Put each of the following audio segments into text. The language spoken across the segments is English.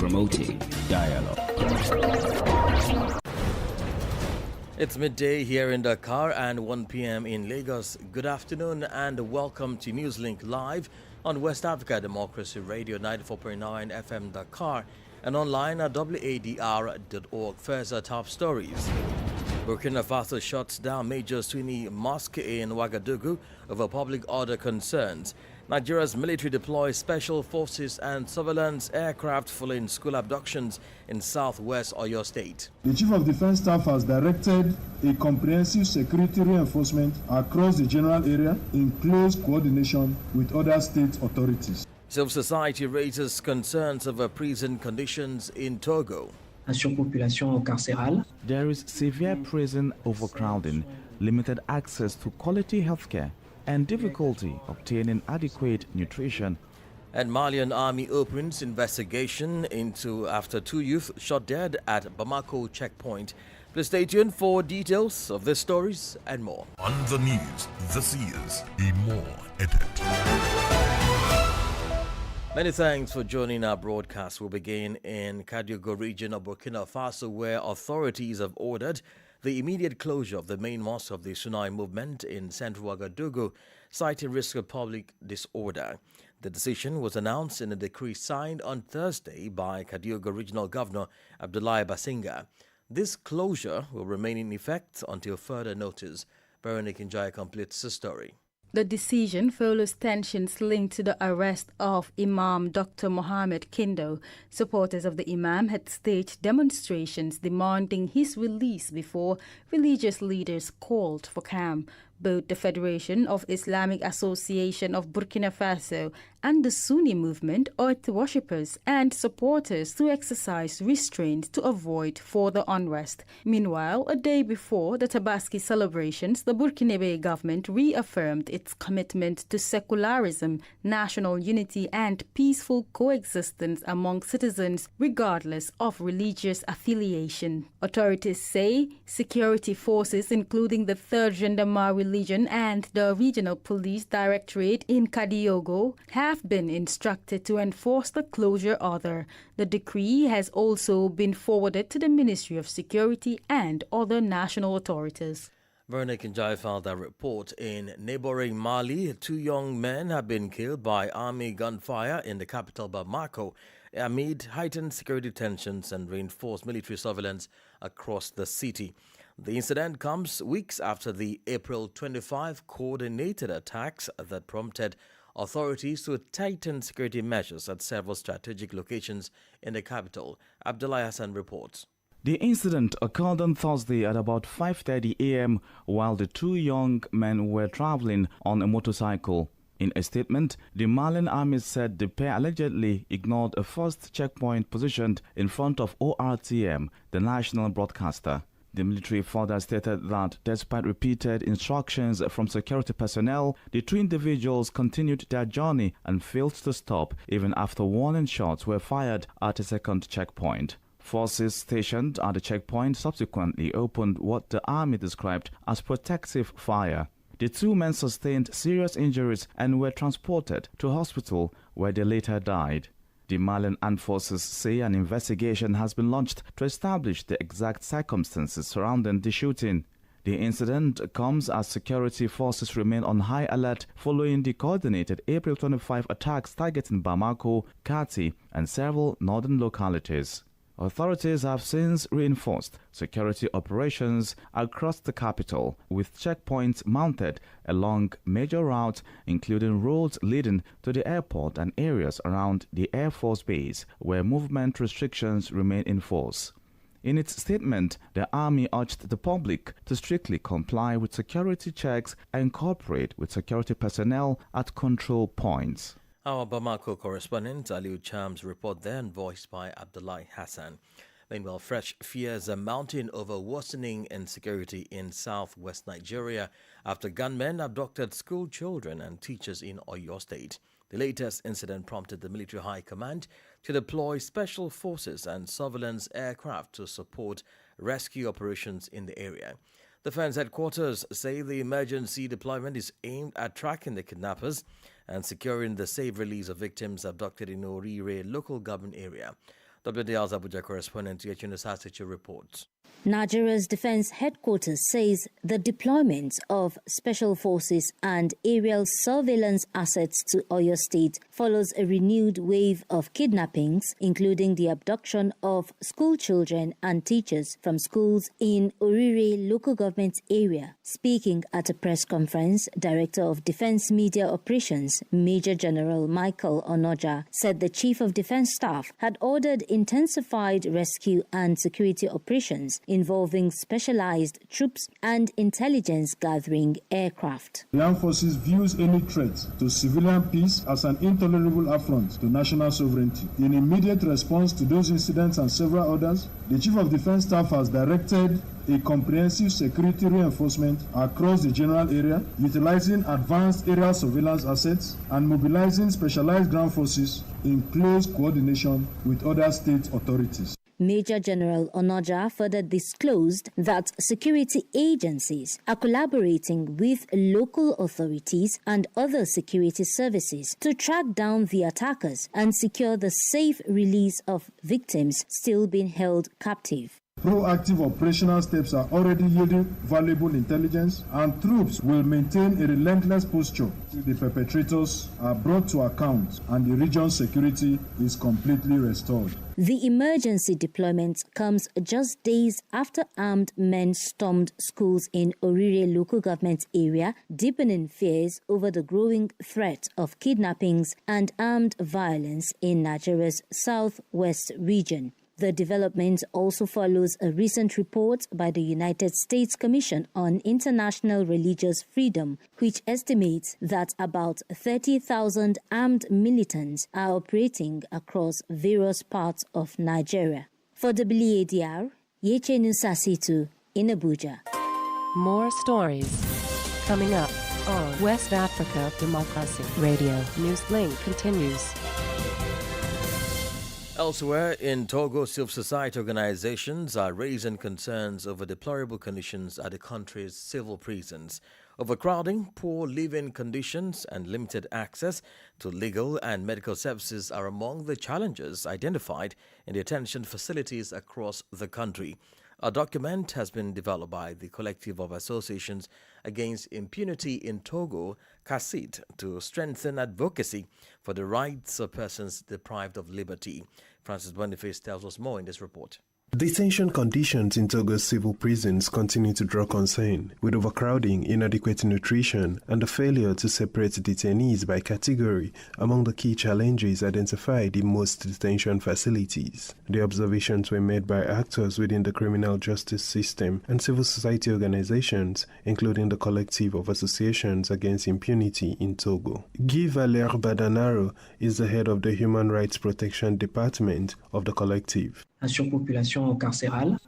promoting dialogue. It's midday here in Dakar and 1 p.m. in Lagos. Good afternoon and welcome to Newslink Live on West Africa Democracy Radio 94.9 FM Dakar and online at wadr.org. First, our top stories. Burkina Faso shuts down major Sunni mosque in Ouagadougou over public order concerns. Nigeria's military deploys special forces and surveillance aircraft following school abductions in southwest Oyo State. The Chief of Defense Staff has directed a comprehensive security reinforcement across the general area in close coordination with other state authorities. Civil society raises concerns over prison conditions in Togo. Surpopulation carcérale. There is severe prison overcrowding, limited access to quality healthcare, and difficulty obtaining adequate nutrition. And Malian army opens investigation after two youth shot dead at Bamako checkpoint. Please stay tuned for details of these stories and more. On the news, this is a more edit. Many thanks for joining our broadcast. We'll begin in Kadiogo region of Burkina Faso, where authorities have ordered the immediate closure of the main mosque of the Sunni movement in central Ouagadougou, citing risk of public disorder. The decision was announced in a decree signed on Thursday by Kadiogo Regional Governor Abdoulaye Basinga. This closure will remain in effect until further notice. Veronique Njaya completes the story. The decision follows tensions linked to the arrest of Imam Dr. Mohammed Kindo. Supporters of the Imam had staged demonstrations demanding his release before religious leaders called for calm. Both the Federation of Islamic Association of Burkina Faso and the Sunni movement urged worshippers and supporters to exercise restraint to avoid further unrest. Meanwhile, a day before the Tabaski celebrations, the Burkinabe government reaffirmed its commitment to secularism, national unity and peaceful coexistence among citizens regardless of religious affiliation. Authorities say security forces including the 3rd Gendarmerie Legion and the Regional Police Directorate in Kadiogo have been instructed to enforce the closure order. The decree has also been forwarded to the Ministry of Security and other national authorities. Veronique Njaya filed that report. In neighboring Mali, 2 young men have been killed by army gunfire in the capital Bamako amid heightened security tensions and reinforced military surveillance across the city. The incident comes weeks after the April 25 coordinated attacks that prompted authorities to tighten security measures at several strategic locations in the capital. Abdullah Hassan reports. The incident occurred on Thursday at about 5:30 a.m. while the 2 young men were traveling on a motorcycle. In a statement, the Malian army said the pair allegedly ignored a first checkpoint positioned in front of ORTM, the national broadcaster. The military further stated that despite repeated instructions from security personnel, the 2 individuals continued their journey and failed to stop even after warning shots were fired at a second checkpoint. Forces stationed at the checkpoint subsequently opened what the army described as protective fire. The 2 men sustained serious injuries and were transported to hospital where they later died. The Malian armed forces say an investigation has been launched to establish the exact circumstances surrounding the shooting. The incident comes as security forces remain on high alert following the coordinated April 25 attacks targeting Bamako, Kati, and several northern localities. Authorities have since reinforced security operations across the capital, with checkpoints mounted along major routes, including roads leading to the airport and areas around the Air Force Base, where movement restrictions remain in force. In its statement, the army urged the public to strictly comply with security checks and cooperate with security personnel at control points. Our Bamako correspondent Aliu Cham's report then voiced by Abdullah Hassan. Meanwhile, fresh fears are mounting over worsening insecurity in southwest Nigeria after gunmen abducted school children and teachers in Oyo State. The latest incident prompted the military high command to deploy special forces and surveillance aircraft to support rescue operations in the area. Defense headquarters say the emergency deployment is aimed at tracking the kidnappers and securing the safe release of victims abducted in Orire local government area. WDR's Abuja correspondent Yechun Sasichi reports. Nigeria's defense headquarters says the deployment of special forces and aerial surveillance assets to Oyo State follows a renewed wave of kidnappings, including the abduction of school children and teachers from schools in Orire local government area. Speaking at a press conference, Director of Defense Media Operations, Major General Michael Onoja, said the Chief of Defense Staff had ordered intensified rescue and security operations involving specialized troops and intelligence-gathering aircraft. The armed forces views any threat to civilian peace as an intolerable affront to national sovereignty. In immediate response to those incidents and several others, the Chief of Defense Staff has directed a comprehensive security reinforcement across the general area, utilizing advanced aerial surveillance assets and mobilizing specialized ground forces in close coordination with other state authorities. Major General Onoja further disclosed that security agencies are collaborating with local authorities and other security services to track down the attackers and secure the safe release of victims still being held captive. Proactive operational steps are already yielding valuable intelligence, and troops will maintain a relentless posture till the perpetrators are brought to account and the region's security is completely restored. The emergency deployment comes just days after armed men stormed schools in Orire local government area, deepening fears over the growing threat of kidnappings and armed violence in Nigeria's southwest region. The development also follows a recent report by the United States Commission on International Religious Freedom, which estimates that about 30,000 armed militants are operating across various parts of Nigeria. For WADR, Yechenu Sasitu in Abuja. More stories coming up on West Africa Democracy Radio. Newslink continues. Elsewhere in Togo, civil society organizations are raising concerns over deplorable conditions at the country's civil prisons. Overcrowding, poor living conditions, and limited access to legal and medical services are among the challenges identified in the detention facilities across the country. A document has been developed by the Collective of Associations Against Impunity in Togo, CACIT, to strengthen advocacy for the rights of persons deprived of liberty. Francis Boniface tells us more in this report. Detention conditions in Togo's civil prisons continue to draw concern, with overcrowding, inadequate nutrition, and the failure to separate detainees by category among the key challenges identified in most detention facilities. The observations were made by actors within the criminal justice system and civil society organizations, including the Collective of Associations Against Impunity in Togo. Guy Valère Badanaro is the head of the Human Rights Protection Department of the collective.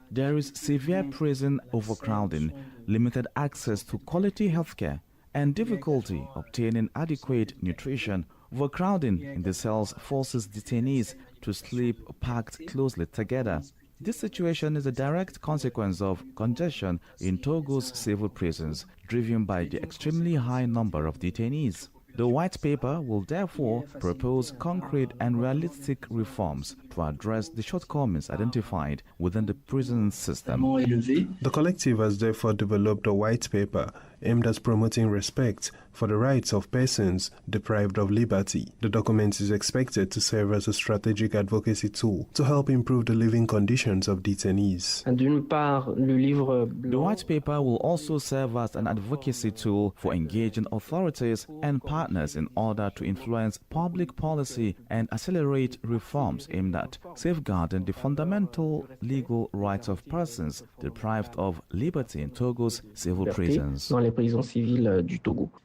There is severe prison overcrowding, limited access to quality healthcare, and difficulty obtaining adequate nutrition. Overcrowding in the cells forces detainees to sleep packed closely together. This situation is a direct consequence of congestion in Togo's civil prisons, driven by the extremely high number of detainees. The white paper will therefore propose concrete and realistic reforms to address the shortcomings identified within the prison system. The collective has therefore developed a white paper aimed at promoting respect for the rights of persons deprived of liberty. The document is expected to serve as a strategic advocacy tool to help improve the living conditions of detainees. The white paper will also serve as an advocacy tool for engaging authorities and partners in order to influence public policy and accelerate reforms aimed at safeguarding the fundamental legal rights of persons deprived of liberty in Togo's civil prisons.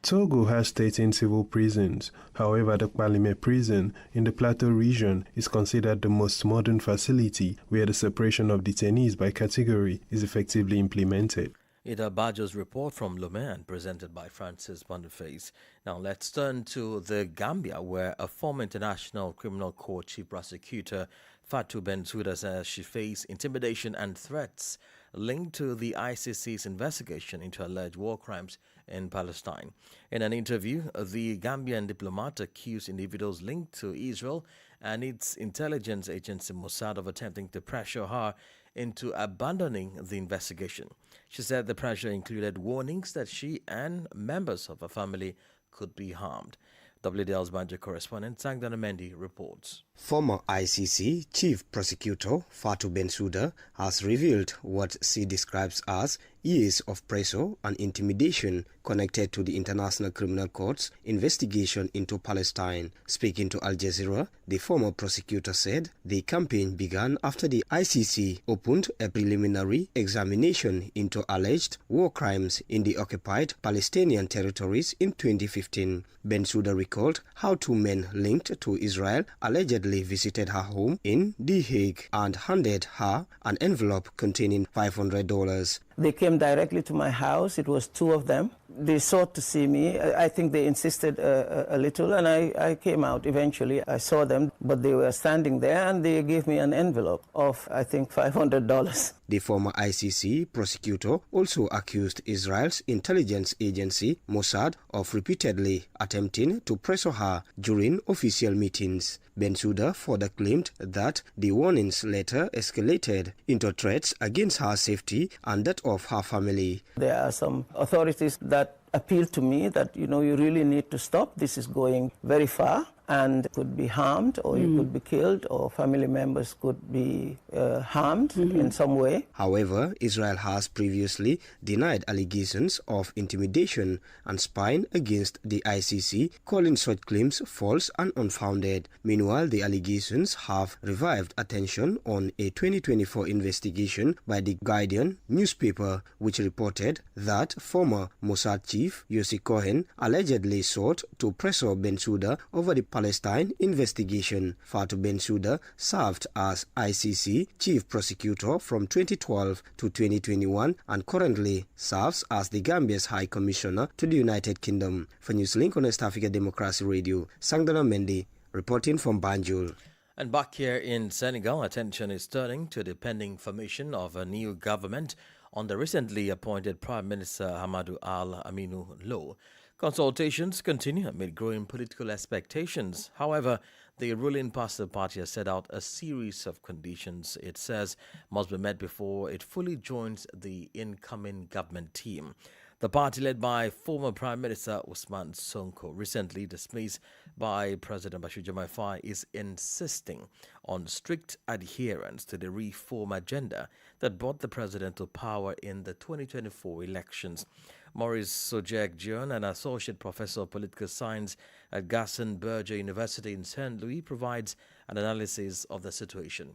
Togo has 13 civil prisons. However, the Kpalime prison in the Plateau region is considered the most modern facility where the separation of detainees by category is effectively implemented. Ida Bajo's report from Lomé and presented by Francis Boniface. Now let's turn to the Gambia, where a former International Criminal Court Chief Prosecutor Fatou Bensouda says she faced intimidation and threats linked to the ICC's investigation into alleged war crimes in Palestine. In an interview, the Gambian diplomat accused individuals linked to Israel and its intelligence agency Mossad of attempting to pressure her into abandoning the investigation. She said the pressure included warnings that she and members of her family could be harmed. WDL's Banjo correspondent Sangdana Mendy reports. Former ICC Chief Prosecutor Fatou Bensouda has revealed what she describes as years of pressure and intimidation connected to the International Criminal Court's investigation into Palestine. Speaking to Al Jazeera, the former prosecutor said the campaign began after the ICC opened a preliminary examination into alleged war crimes in the occupied Palestinian territories in 2015. Bensouda recalled how two men linked to Israel allegedly visited her home in The Hague and handed her an envelope containing $500. They came directly to my house. It was two of them. They sought to see me. I think they insisted a little, and I came out eventually. I saw them, but they were standing there, and they gave me an envelope of, I think, $500. The former ICC prosecutor also accused Israel's intelligence agency, Mossad, of repeatedly attempting to pressure her during official meetings. Bensouda further claimed that the warnings later escalated into threats against her safety and that of her family. There are some authorities that appeal to me that, you really need to stop. This is going very far and could be harmed, or you could be killed, or family members could be harmed in some way. However, Israel has previously denied allegations of intimidation and spying against the ICC, calling such claims false and unfounded. Meanwhile, the allegations have revived attention on a 2024 investigation by the Guardian newspaper, which reported that former Mossad chief Yossi Cohen allegedly sought to pressure Bensouda over the Palestine investigation. Fatou Bensouda served as ICC Chief Prosecutor from 2012 to 2021 and currently serves as the Gambia's High Commissioner to the United Kingdom. For Newslink on West Africa Democracy Radio, Sangdana Mendy reporting from Banjul. And back here in Senegal, attention is turning to the pending formation of a new government on the recently appointed Prime Minister Hamadou Al Aminou Lo. Consultations continue amid growing political expectations. However, the ruling Pastor Party has set out a series of conditions it says must be met before it fully joins the incoming government team. The party, led by former Prime Minister Ousmane Sonko, recently dismissed by President Bassirou Faye, is insisting on strict adherence to the reform agenda that brought the president to power in the 2024 elections. Maurice Sojek-John, an associate professor of political science at Gaston Berger University in Saint Louis, provides an analysis of the situation.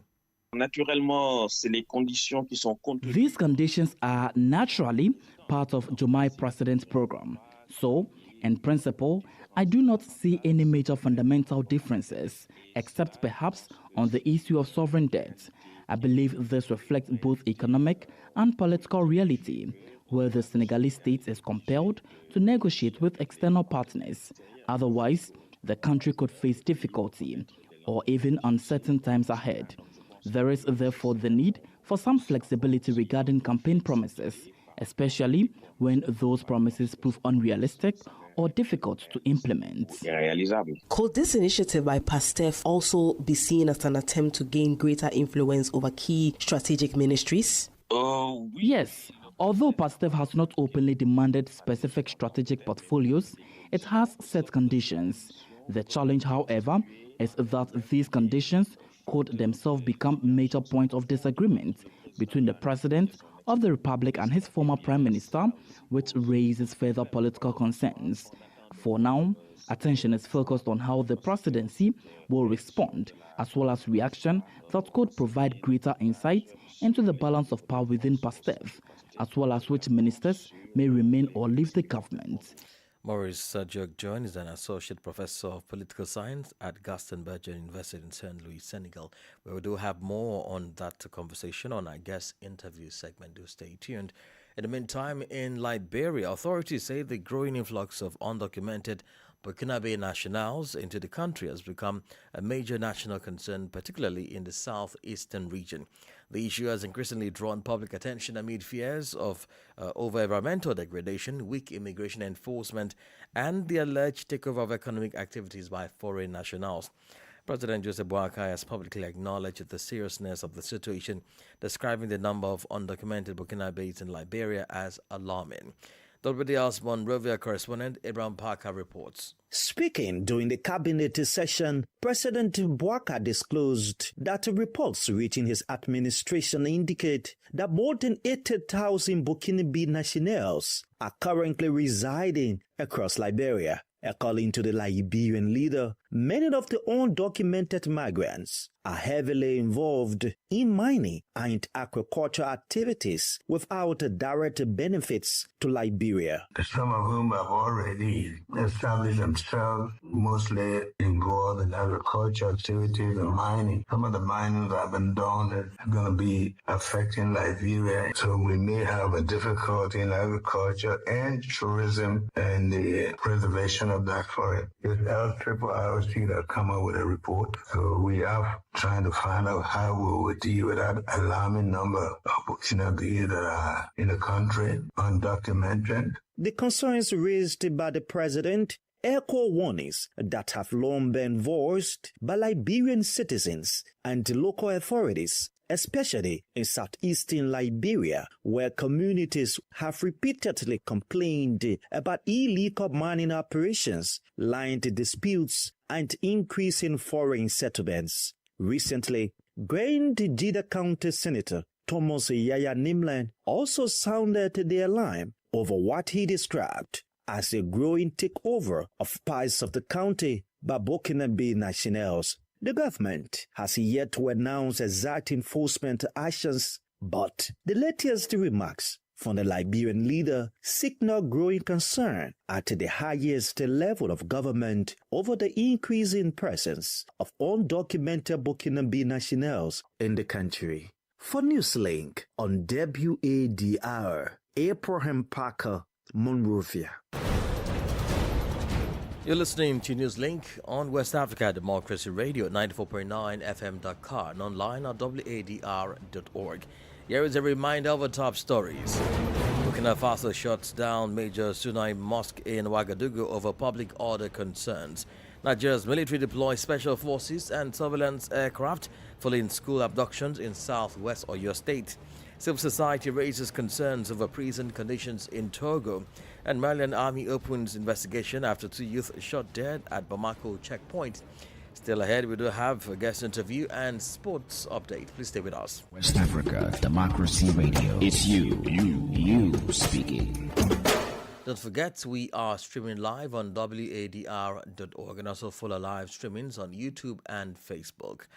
These conditions are naturally part of Diomaye President's program. So, in principle, I do not see any major fundamental differences, except perhaps on the issue of sovereign debt. I believe this reflects both economic and political reality, where the Senegalese state is compelled to negotiate with external partners. Otherwise, the country could face difficulty or even uncertain times ahead. There is therefore the need for some flexibility regarding campaign promises, especially when those promises prove unrealistic or difficult to implement. Could this initiative by PASTEF also be seen as an attempt to gain greater influence over key strategic ministries? Yes. Although PASTEF has not openly demanded specific strategic portfolios, it has set conditions. The challenge, however, is that these conditions could themselves become major points of disagreement between the President of the Republic and his former Prime Minister, which raises further political concerns. For now, attention is focused on how the presidency will respond, as well as reaction that could provide greater insight into the balance of power within PASTEF, as well as which ministers may remain or leave the government. Maurice Sojek-John is an associate professor of political science at Gaston Berger University in Saint Louis, Senegal. We do have more on that conversation on our guest interview segment. Do stay tuned. In the meantime, in Liberia, authorities say the growing influx of undocumented Burkinabe nationals into the country has become a major national concern, particularly in the southeastern region. The issue has increasingly drawn public attention amid fears of over environmental degradation, weak immigration enforcement, and the alleged takeover of economic activities by foreign nationals. President Joseph Boakai has publicly acknowledged the seriousness of the situation, describing the number of undocumented Burkinabes in Liberia as alarming. WDL's Monrovia correspondent Abraham Parker reports. Speaking during the cabinet session, President Boakai disclosed that reports reaching his administration indicate that more than 80,000 Burkinabe nationals are currently residing across Liberia. According to the Liberian leader, many of the undocumented migrants are heavily involved in mining and agricultural activities without direct benefits to Liberia. Some of whom have already established themselves, mostly involved in agricultural activities and mining. Some of the mining that have been done are going to be affecting Liberia. So we may have a difficulty in agriculture and tourism and the preservation of that forest. It's LRRC that come up with a report. So we are trying to find out how we would deal with that alarming number of Burkinabes that are in the country, undocumented. The concerns raised by the president echo warnings that have long been voiced by Liberian citizens and local authorities, especially in southeastern Liberia, where communities have repeatedly complained about illegal mining operations, land disputes, and increasing foreign settlements. Recently, Grand Jida County Senator Thomas Yaya Nimlan also sounded the alarm over what he described as a growing takeover of parts of the county by Burkinabe nationals. The government has yet to announce exact enforcement actions, but the latest remarks from the Liberian leader signal growing concern at the highest level of government over the increasing presence of undocumented Burkinabe nationals in the country. For Newslink on WADR, Abraham Parker, Monrovia. You're listening to Newslink on West Africa Democracy Radio, 94.9 FM Dakar, and online at wadr.org. Here is a reminder of the top stories. Burkina Faso shuts down major Sunai Mosque in Ouagadougou over public order concerns. Nigeria's military deploys special forces and surveillance aircraft following school abductions in southwest Oyo State. Civil society raises concerns over prison conditions in Togo. And Malian Army opens investigation after 2 youth shot dead at Bamako checkpoint. Still ahead, we do have a guest interview and sports update. Please stay with us. West Africa Democracy Radio. It's you speaking. Don't forget, we are streaming live on wadr.org and also follow live streamings on YouTube and Facebook.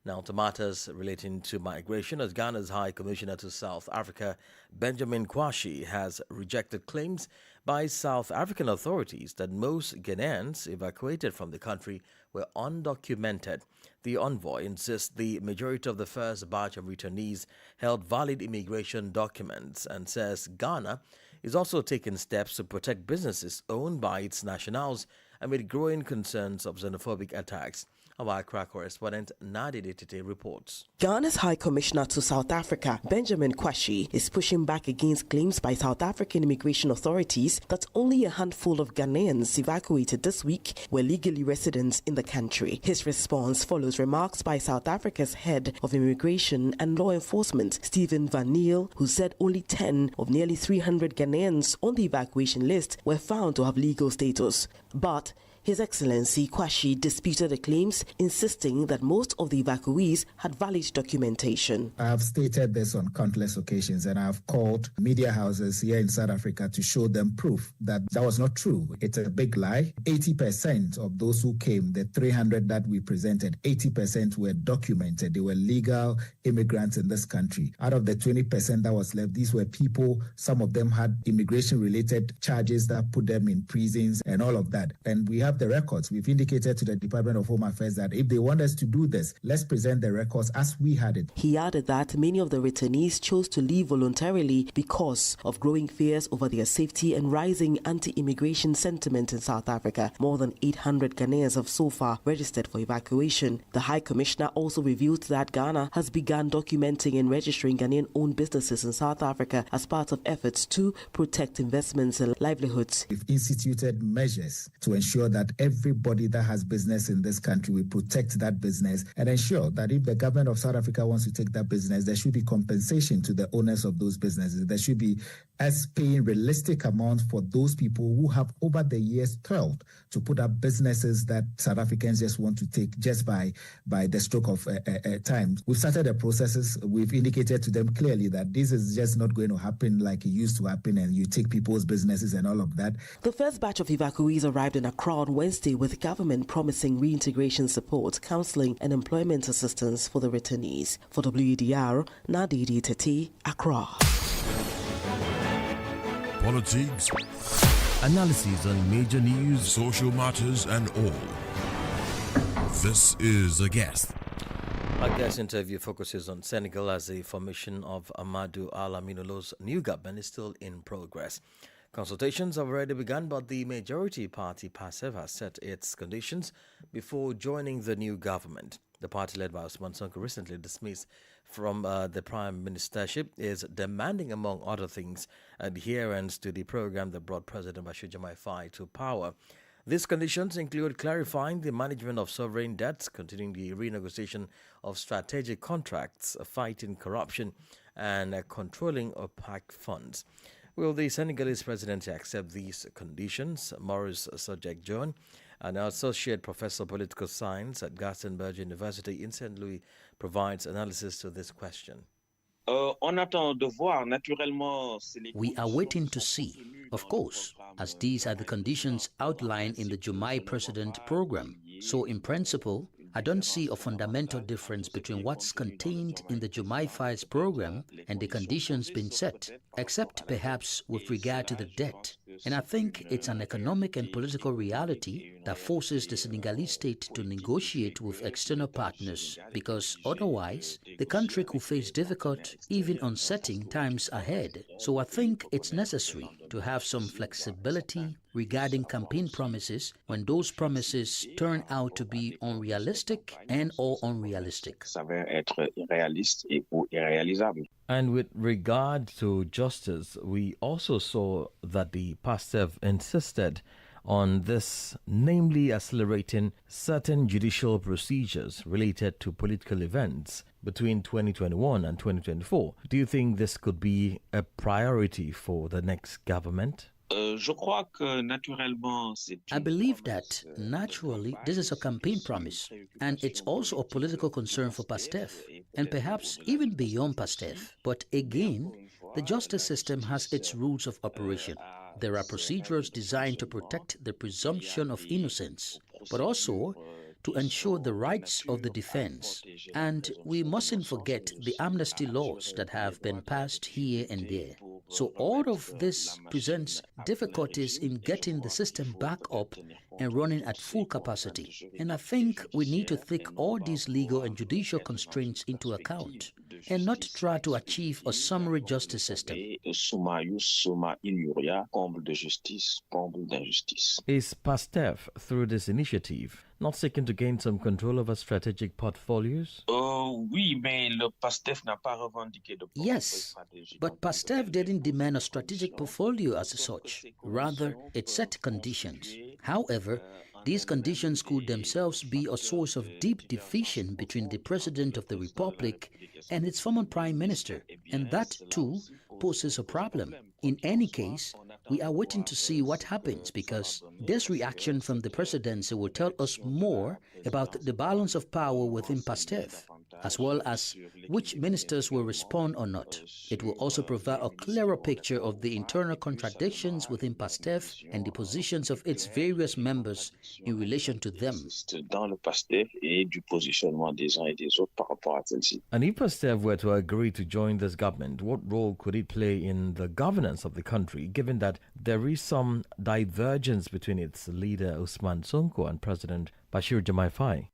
Now to matters relating to migration, as Ghana's High Commissioner to South Africa, Benjamin Kwashi, has rejected claims by South African authorities that most Ghanaians evacuated from the country were undocumented. The envoy insists the majority of the first batch of returnees held valid immigration documents and says Ghana is also taking steps to protect businesses owned by its nationals amid growing concerns of xenophobic attacks. Our Accra correspondent Nadi Detete reports. Ghana's High Commissioner to South Africa, Benjamin Kwashi, is pushing back against claims by South African immigration authorities that only a handful of Ghanaians evacuated this week were legally residents in the country. His response follows remarks by South Africa's head of immigration and law enforcement, Stephen Van Niel, who said only 10 of nearly 300 Ghanaians on the evacuation list were found to have legal status. But His Excellency Kwashi disputed the claims, insisting that most of the evacuees had valid documentation. I have stated this on countless occasions, and I have called media houses here in South Africa to show them proof that that was not true. It's a big lie. 80% of those who came, the 300 that we presented, 80% were documented. They were legal immigrants in this country. Out of the 20% that was left, these were people, some of them had immigration-related charges that put them in prisons and all of that. And we have have the records. We've indicated to the Department of Home Affairs that if they want us to do this, let's present the records as we had it. He added that many of the returnees chose to leave voluntarily because of growing fears over their safety and rising anti-immigration sentiment in South Africa. More than 800 Ghanaians have so far registered for evacuation. The High Commissioner also revealed that Ghana has begun documenting and registering Ghanaian-owned businesses in South Africa as part of efforts to protect investments and livelihoods. We've instituted measures to ensure that everybody that has business in this country will protect that business and ensure that if the government of South Africa wants to take that business, there should be compensation to the owners of those businesses. There should be us paying realistic amounts for those people who have over the years toiled to put up businesses that South Africans just want to take just by the stroke of time. We've started the processes. We've indicated to them clearly that this is just not going to happen like it used to happen, and you take people's businesses and all of that. The first batch of evacuees arrived in Accra on Wednesday, with government promising reintegration support, counseling and employment assistance for the returnees. For WDR, Nadidi Tete, Accra. Politics, analysis on major news, social matters, and all. This is A Guest. Our guest interview focuses on Senegal as the formation of Amadou Al-Aminoulo's new government is still in progress. Consultations have already begun, but the majority party, PASTEF, has set its conditions before joining the new government. The party led by Ousmane Sonko, recently dismissed from the prime ministership, is demanding, among other things, adherence to the program that brought President Bassirou Diomaye Faye to power. These conditions include clarifying the management of sovereign debts, continuing the renegotiation of strategic contracts, fighting corruption, and controlling opaque funds. Will the Senegalese presidency accept these conditions? Maurice Sojek-John, an associate professor of political science at Gaston-Berger University in St. Louis, provides analysis to this question. We are waiting to see, of course, as these are the conditions outlined in the Diomaye President program. So in principle, I don't see a fundamental difference between what's contained in the Diomaye Faye's program and the conditions being set, except perhaps with regard to the debt. And I think it's an economic and political reality that forces the Senegalese state to negotiate with external partners, because otherwise the country could face difficult, even uncertain times ahead. So I think it's necessary to have some flexibility regarding campaign promises when those promises turn out to be unrealistic and/or unrealistic. And with regard to justice, we also saw that the PASTEF insisted on this, namely accelerating certain judicial procedures related to political events between 2021 and 2024. Do you think this could be a priority for the next government? I believe that, naturally, this is a campaign promise, and it's also a political concern for PASTEF, and perhaps even beyond PASTEF. But again, the justice system has its rules of operation. There are procedures designed to protect the presumption of innocence, but also to ensure the rights of the defense. And we mustn't forget the amnesty laws that have been passed here and there. So all of this presents difficulties in getting the system back up and running at full capacity. And I think we need to take all these legal and judicial constraints into account and not try to achieve a summary justice system. Is PASTEF, through this initiative, not seeking to gain some control over strategic portfolios? Yes, but PASTEF didn't demand a strategic portfolio as such. Rather, it set conditions. However, these conditions could themselves be a source of deep division between the President of the Republic and its former Prime Minister, and that, too, poses a problem. In any case, we are waiting to see what happens, because this reaction from the presidency will tell us more about the balance of power within PASTEF. as well as which ministers will respond or not. It will also provide a clearer picture of the internal contradictions within PASTEF and the positions of its various members in relation to them. And if PASTEF were to agree to join this government, what role could it play in the governance of the country, given that there is some divergence between its leader Ousmane Sonko and President Bashir Diomaye Faye?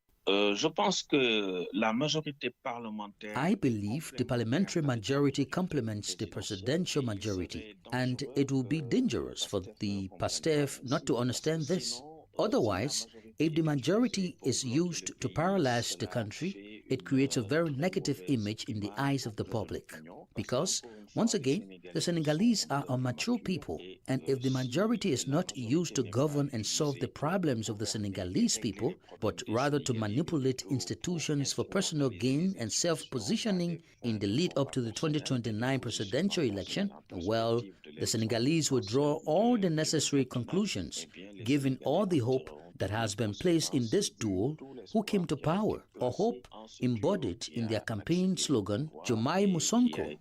I believe the parliamentary majority complements the presidential majority, and it will be dangerous for the PASTEF not to understand this. Otherwise, if the majority is used to paralyze the country, it creates a very negative image in the eyes of the public. Because, once again, the Senegalese are a mature people, and if the majority is not used to govern and solve the problems of the Senegalese people, but rather to manipulate institutions for personal gain and self-positioning in the lead up to the 2029 presidential election, well, the Senegalese will draw all the necessary conclusions, giving all the hope that has been placed in this duo who came to power, or hope embodied in their campaign slogan, Diomaye Musonko.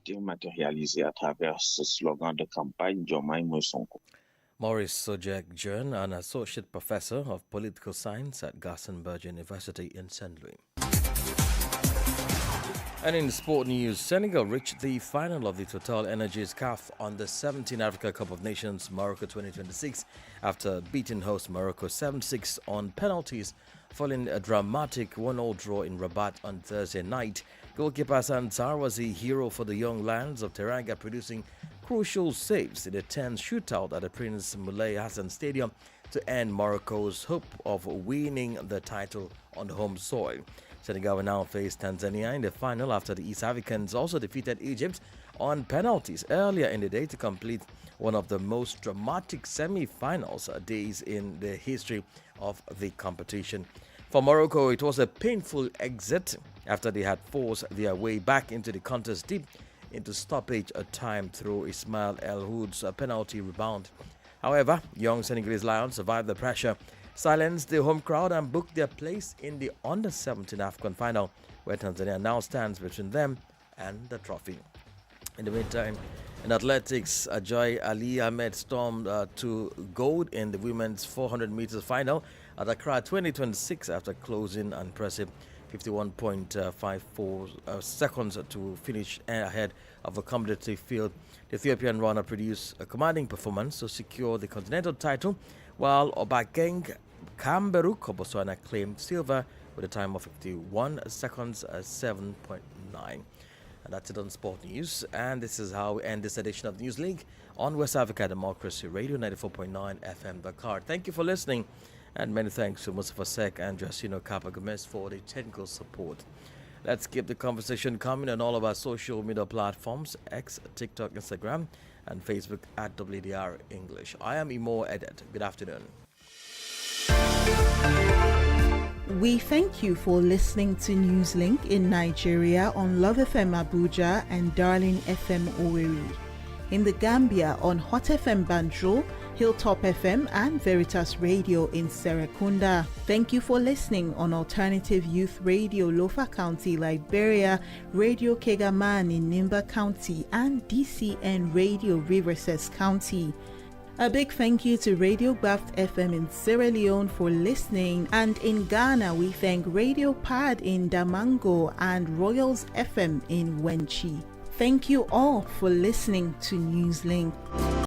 Maurice Sojek-Jern, an associate professor of political science at Gassenberg University in St. Louis. And in sport news, Senegal reached the final of the Total Energies CAF on the 17th Africa Cup of Nations Morocco 2026 after beating host Morocco 7-6 on penalties following a dramatic 1-1 draw in Rabat on Thursday night. Goalkeeper Hassan Sarr was the hero for the young lands of Teranga, producing crucial saves in the 10th shootout at the Prince Moulay Hassan Stadium to end Morocco's hope of winning the title on home soil. Senegal will now face Tanzania in the final after the East Africans also defeated Egypt on penalties earlier in the day to complete one of the most dramatic semi-finals days in the history of the competition. For Morocco, it was a painful exit after they had forced their way back into the contest deep into stoppage time through Ismail El Houd's penalty rebound. However, young Senegalese Lions survived the pressure, silenced the home crowd and booked their place in the under-17 AFCON final, where Tanzania now stands between them and the trophy. In the meantime, in athletics, Ajoy Ali Ahmed stormed to gold in the women's 400 meters final at Dakar 2026 after closing an impressive 51.54 seconds to finish ahead of a competitive field. The Ethiopian runner produced a commanding performance to secure the continental title, while Obakeng Kamberuk of Botswana claimed silver with a time of 51 seconds 7.9. And that's it on Sport News. And this is how we end this edition of Newslink on West Africa Democracy Radio 94.9 FM Dakar. Thank you for listening. And many thanks to Mustafa Sek and Jacino Kappa Gomez for the technical support. Let's keep the conversation coming on all of our social media platforms, X, TikTok, Instagram, and Facebook at WDR English. I am Imo Edet. Good afternoon. We thank you for listening to Newslink in Nigeria on Love FM Abuja and Darling FM Owerri. In the Gambia on Hot FM Banjul, Hilltop FM and Veritas Radio in Serekunda. Thank you for listening on Alternative Youth Radio Lofa County, Liberia, Radio Kegaman in Nimba County, and DCN Radio Riverses County. A big thank you to Radio Baft FM in Sierra Leone for listening, and in Ghana we thank Radio Pad in Damango and Royals FM in Wenchi. Thank you all for listening to Newslink.